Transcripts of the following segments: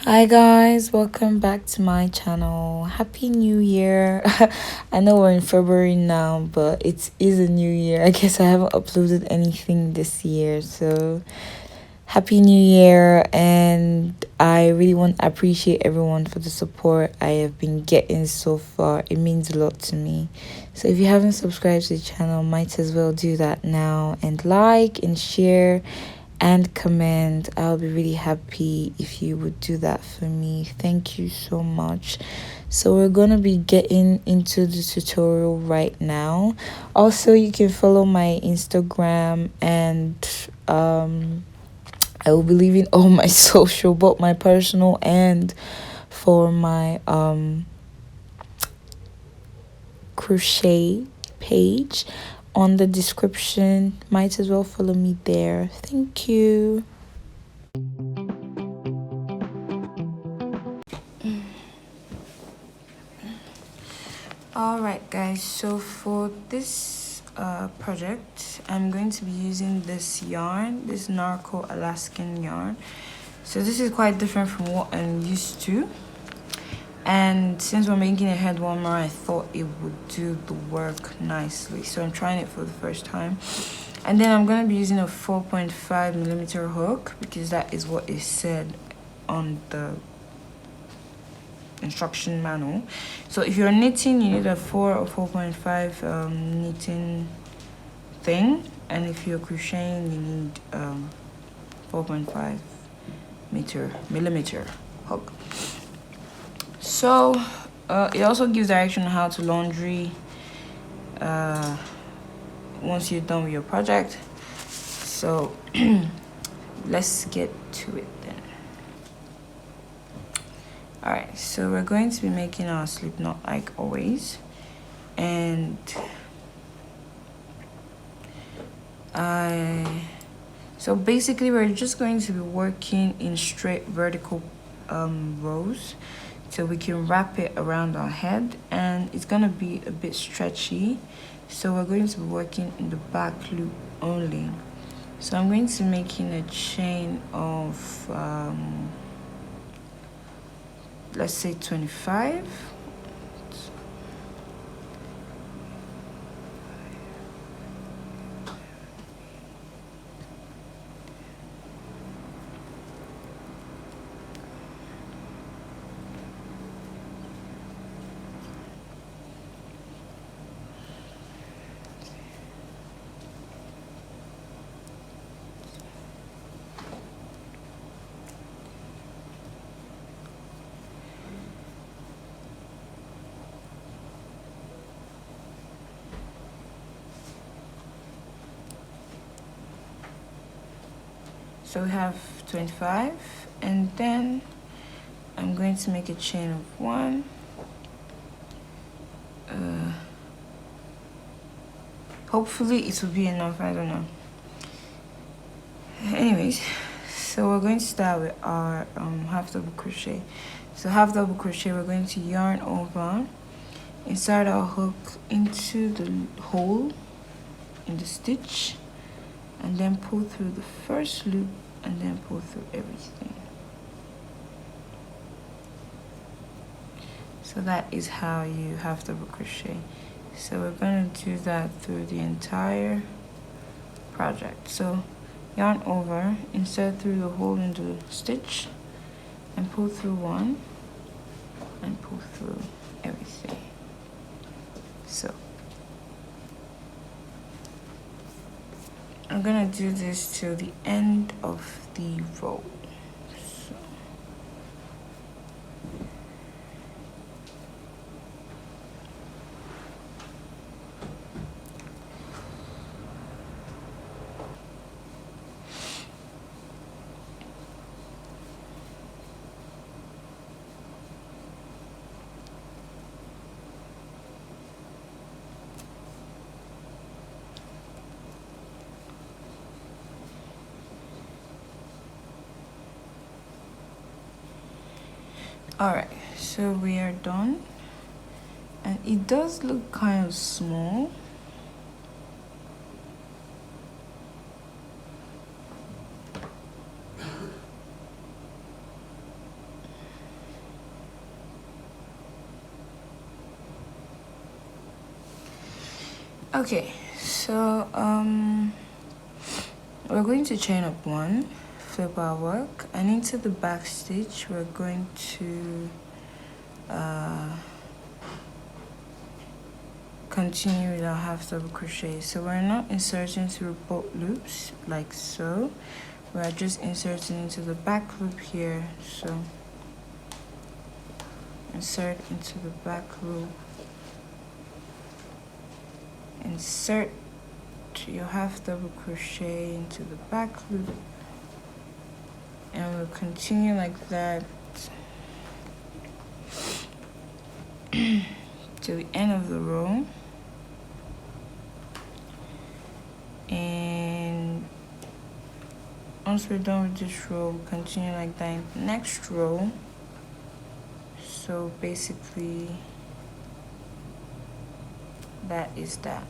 Hi guys, welcome back to my channel. Happy New Year. I know we're in February now, but it is a new year. I guess I haven't uploaded anything this year, so Happy New Year. And I really want to appreciate everyone for the support I have been getting so far. It means a lot to me. So if you haven't subscribed to the channel, might as well do that now and like and share and comment. I'll be really happy if you would do that for me. Thank you so much. So we're going to be getting into the tutorial right now. Also, you can follow my Instagram, and I will be leaving all my social, both my personal and for my crochet page on the description. Might as well follow me there. Thank you. Alright guys, so for this project I'm going to be using this yarn, this Narco Alaskan yarn. So this is quite different from what I'm used to, and since we're making a head warmer, I thought it would do the work nicely, so I'm trying it for the first time. And then I'm going to be using a 4.5mm hook because that is what is said on the instruction manual. So if you're knitting, you need a 4 or 4.5 knitting thing, and if you're crocheting, you need 4.5 millimeter hook. So it also gives direction on how to laundry once you're done with your project. So let's get to it then. Alright, so we're going to be making our slip knot like always, and so basically we're just going to be working in straight vertical rows so we can wrap it around our head, and it's gonna be a bit stretchy, so we're going to be working in the back loop only. So I'm going to be making a chain of let's say 25. So we have 25, and then I'm going to make a chain of 1. Hopefully it will be enough, I don't know. Anyways, so we're going to start with our half double crochet. So half double crochet, we're going to yarn over, insert our hook into the hole in the stitch, and then pull through the first loop, and then pull through everything. So that is how you half double crochet. So we're going to do that through the entire project. So yarn over, insert through the hole in the stitch, and pull through one, and pull through everything. So I'm gonna do this till the end of the row. Alright, so we are done, and it does look kind of small. Okay, so we're going to chain up one, flip our work, and into the back stitch we're going to continue with our half double crochet. So we're not inserting through both loops like so, we're just inserting into the back loop here. So insert into the back loop, insert your half double crochet into the back loop, and we'll continue like that to the end of the row. And once we're done with this row, we'll continue like that in the next row. So basically that is that.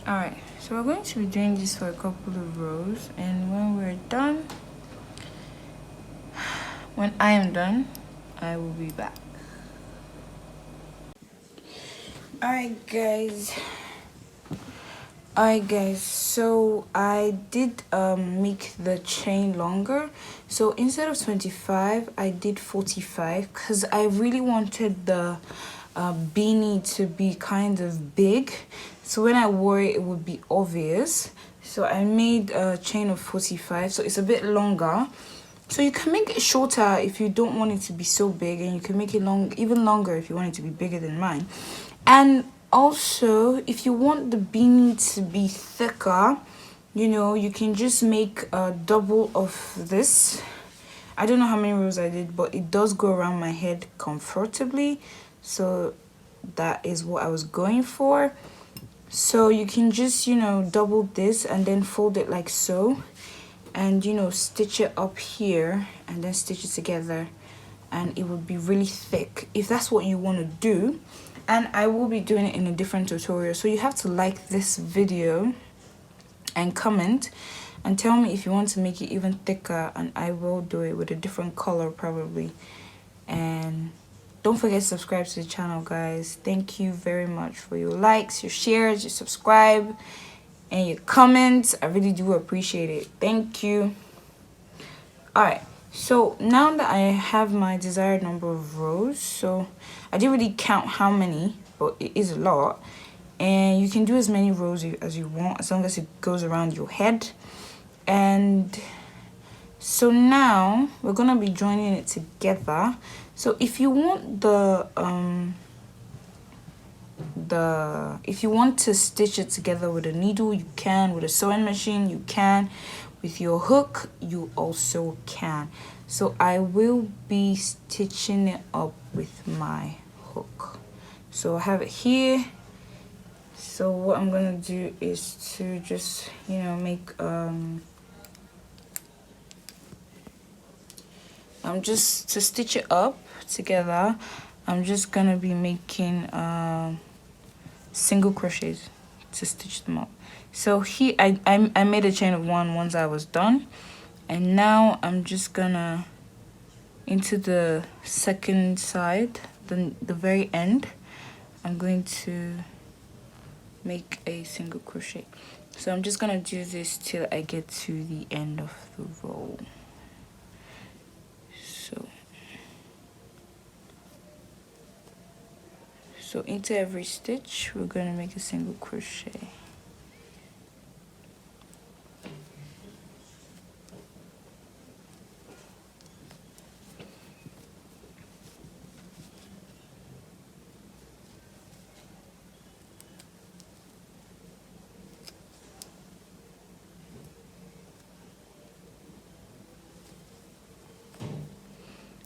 Alright, so we're going to be doing this for a couple of rows, and when we're done, when I am done, I will be back. Alright guys, so I did make the chain longer. So instead of 25, I did 45 because I really wanted the beanie to be kind of big, so when I wore it, it would be obvious. So I made a chain of 45, so it's a bit longer. So you can make it shorter if you don't want it to be so big, and you can make it even longer if you want it to be bigger than mine. And also, if you want the beanie to be thicker, you know, you can just make a double of this. I don't know how many rows I did, but it does go around my head comfortably. So that is what I was going for. So you can just, you know, double this and then fold it like so, and, you know, stitch it up here and then stitch it together, and it would be really thick if that's what you want to do. And I will be doing it in a different tutorial, so you have to like this video and comment and tell me if you want to make it even thicker, and I will do it with a different color probably. And don't forget to subscribe to the channel, guys. Thank you very much for your likes, your shares, your subscribe, and your comments. I really do appreciate it. Thank you. Alright, so now that I have my desired number of rows, so I didn't really count how many, but it is a lot. And you can do as many rows as you want, as long as it goes around your head. And so now we're gonna be joining it together. So if you want if you want to stitch it together with a needle, you can. With a sewing machine, you can. With your hook, you also can. So I will be stitching it up with my hook. So I have it here. So what I'm gonna do is to just, you know, make just to stitch it up together, I'm just gonna be making single crochets to stitch them up. So here I made a chain of one once I was done, and now I'm just gonna, into the second side, the very end, I'm going to make a single crochet. So I'm just gonna do this till I get to the end of the row. So into every stitch, we're going to make a single crochet.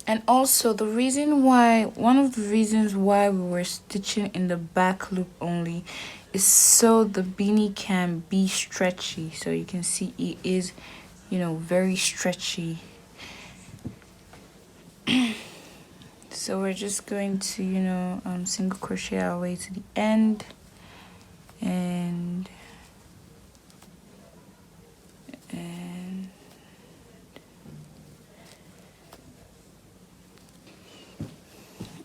And also one of the reasons why we were stitching in the back loop only is so the beanie can be stretchy. So you can see it is, you know, very stretchy. So we're just going to, you know, single crochet our way to the end, and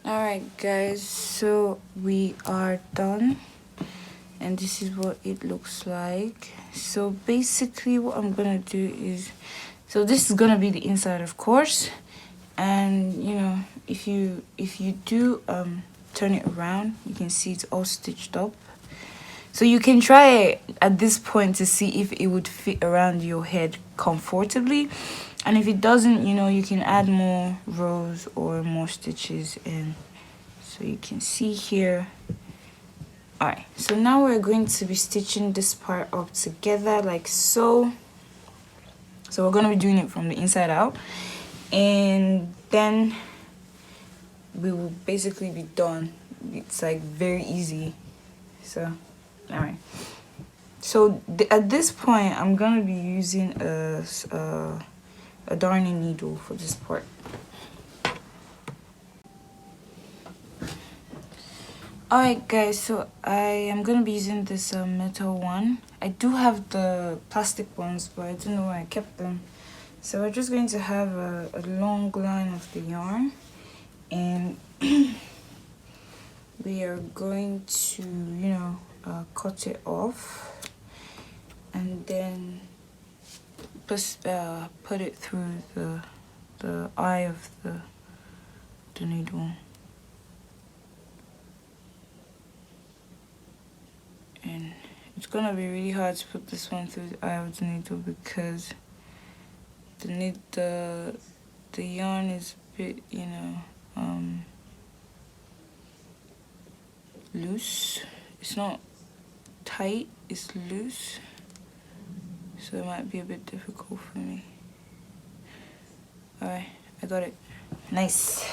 alright guys, so we are done, and this is what it looks like. So basically what I'm gonna do is, so this is gonna be the inside, of course, and you know, if you do turn it around, you can see it's all stitched up. So you can try it at this point to see if it would fit around your head comfortably, and if it doesn't, you know, you can add more rows or more stitches in. So you can see here. Alright, so now we're going to be stitching this part up together like so. So we're going to be doing it from the inside out, and then we will basically be done. It's like very easy. So alright, so at this point I'm gonna be using a darning needle for this part. Alright guys, so I am gonna be using this metal one. I do have the plastic ones, but I don't know where I kept them. So we're just going to have a long line of the yarn, and we are going to, you know, cut it off, and then put it through the eye of the needle. And it's gonna be really hard to put this one through the eye of the needle because the yarn is a bit, you know, loose. It's not tight, it's loose, so it might be a bit difficult for me. Alright, I got it. Nice.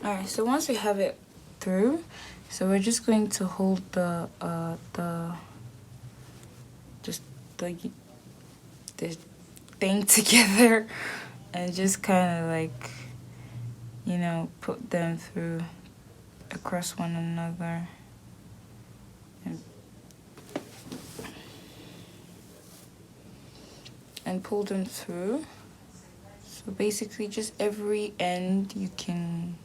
Alright, so once we have it through, so we're just going to hold the thing together and just kind of like, you know, put them through across one another, and pull them through. So basically just every end you can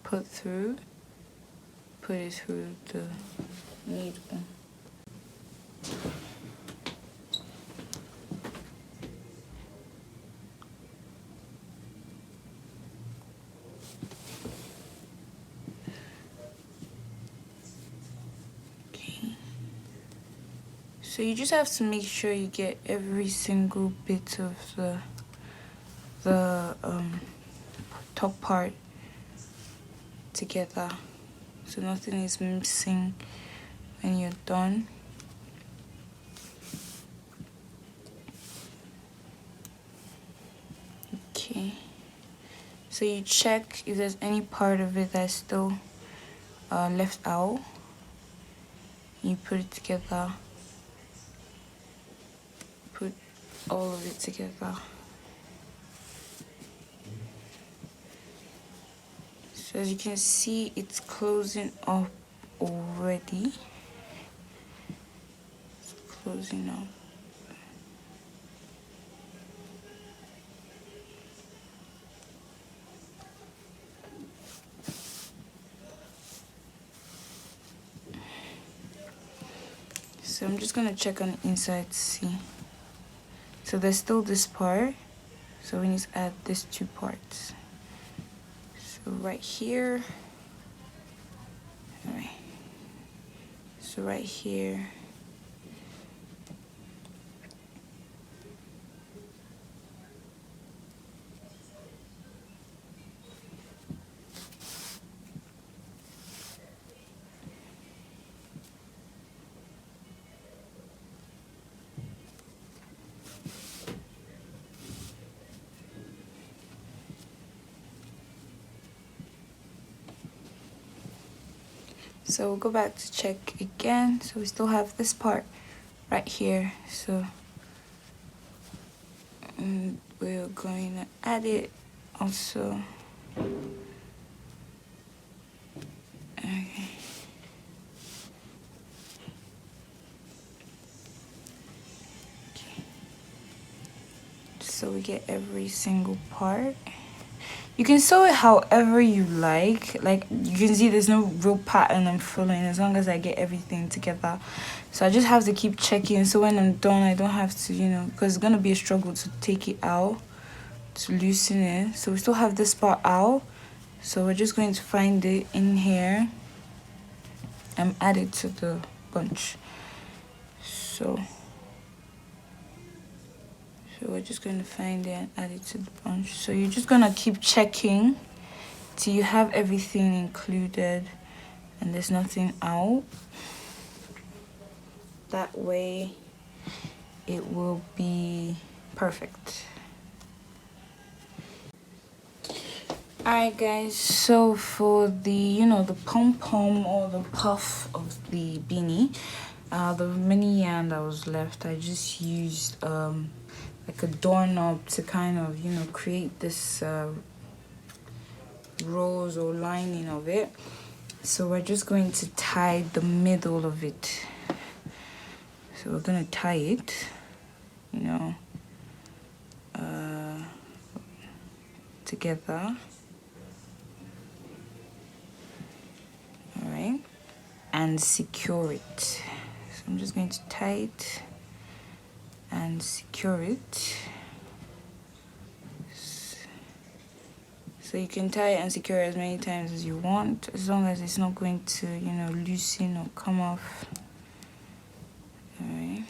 put it through the needle. Okay. So you just have to make sure you get every single bit of the top part together, so nothing is missing when you're done. Okay, so you check if there's any part of it that's still left out. You put it together, put all of it together. So as you can see, it's closing up already. It's closing up. So I'm just gonna check on the inside to see. So there's still this part, so we need to add these two parts. So right here, all right, so right here, So we'll go back to check again. So we still have this part right here. So we're going to add it also. Okay. So we get every single part. You can sew it however you like you can see there's no real pattern I'm following as long as I get everything together. So I just have to keep checking, so when I'm done I don't have to, you know, because it's gonna be a struggle to take it out, to loosen it. So we still have this part out, so we're just going to find it in here and add it to the bunch. So we're just going to find it and add it to the bunch. So you're just gonna keep checking till you have everything included and there's nothing out. That way it will be perfect. Alright guys, so for the, you know, the pom-pom or the puff of the beanie, the mini yarn that was left, I just used like a doorknob to kind of, you know, create this rose or lining of it. So we're just going to tie the middle of it. So we're gonna tie it, you know, together. All right, and secure it. So I'm just going to tie it and secure it. So you can tie it and secure it as many times as you want, as long as it's not going to, you know, loosen or come off. All right.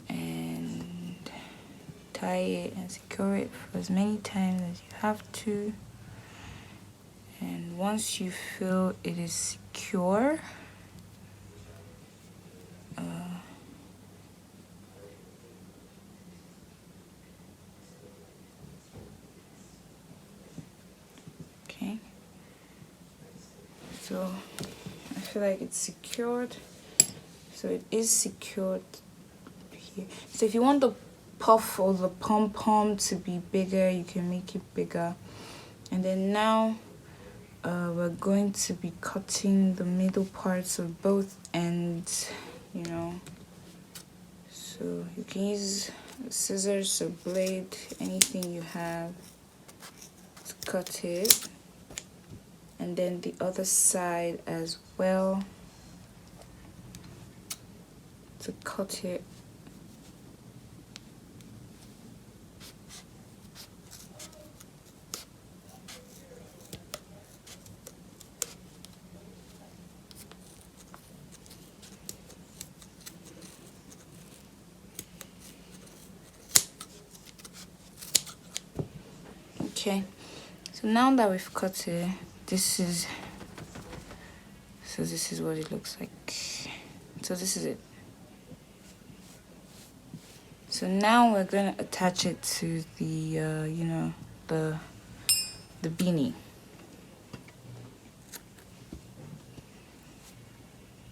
And tie it and secure it for as many times as you have to. And once you feel it is secure, okay, so I feel like it's secured. So it is secured here. So if you want the puff or the pom-pom to be bigger, you can make it bigger. And then now we're going to be cutting the middle parts of both ends, you know. So you can use scissors or blade, anything you have to cut it. And then the other side as well, to cut it. Okay, so now that we've cut it, this is what it looks like. So this is it. So now we're gonna attach it to the you know, the beanie.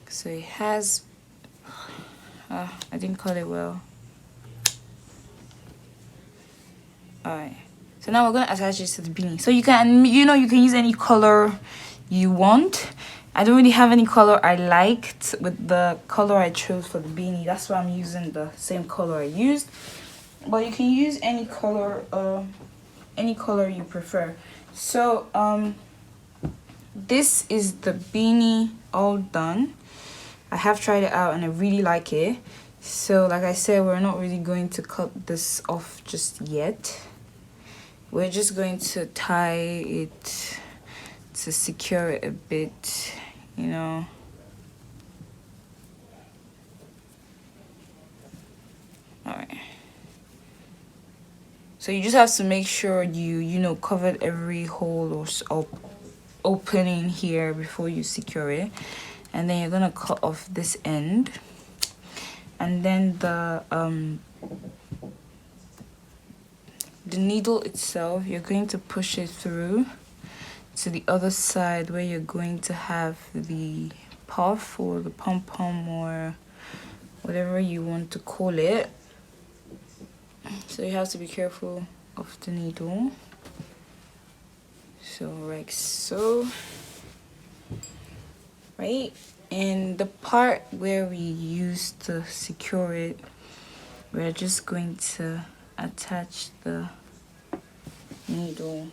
So it has I didn't cut it well. Alright, so now we're gonna attach it to the beanie. So you can, you know, you can use any color you want. I don't really have any color I liked with the color I chose for the beanie. That's why I'm using the same color I used. But you can use any color you prefer. So this is the beanie all done. I have tried it out and I really like it. So like I said, we're not really going to cut this off just yet. We're just going to tie it to secure it a bit, you know. Alright. So you just have to make sure you know, covered every hole or opening here before you secure it. And then you're gonna cut off this end. And then the the needle itself, you're going to push it through to the other side where you're going to have the puff or the pom-pom or whatever you want to call it. So you have to be careful of the needle. So like so, right? And the part where we use to secure it, we're just going to attach the needle.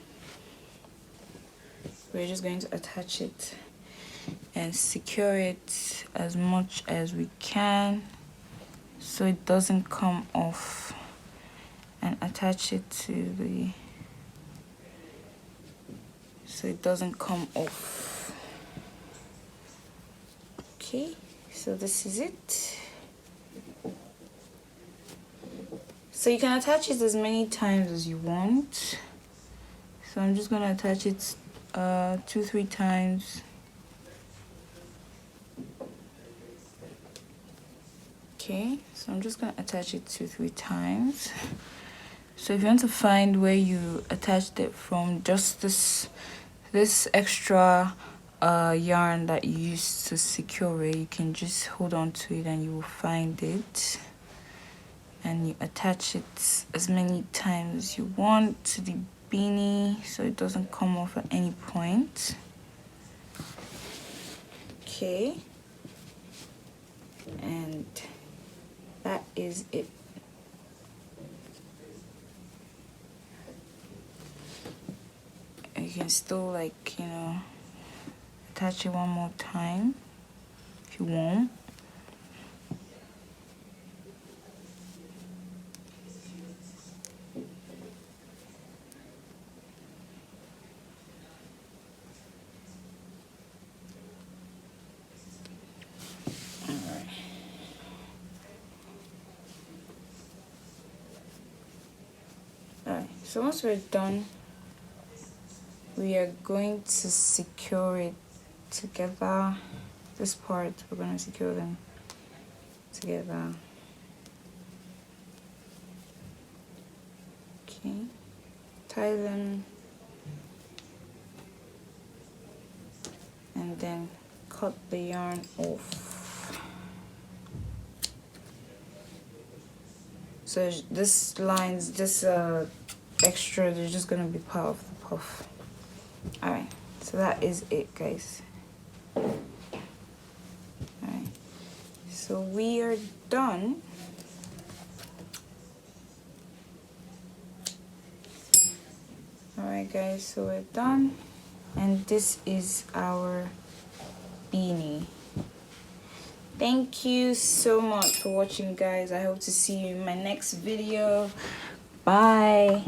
We're just going to attach it and secure it as much as we can so it doesn't come off, and attach it to the, so it doesn't come off. Okay, so this is it. So you can attach it as many times as you want. So I'm just gonna attach it 2-3 times. Okay, so I'm just gonna attach it 2-3 times. So if you want to find where you attached it from, just this extra yarn that you used to secure it, you can just hold on to it and you will find it. And you attach it as many times as you want to the beanie so it doesn't come off at any point. Okay, and that is it. You can still, like, you know, attach it one more time if you want. Alright, so once we're done, we are going to secure it together. This part, we're going to secure them together. Okay, tie them and then cut the yarn off. So this lines, this extra, they're just gonna be part of the puff. Alright, so that is it, guys. Alright, so we are done. Alright guys, so we're done, and this is our beanie. Thank you so much for watching, guys. I hope to see you in my next video. Bye.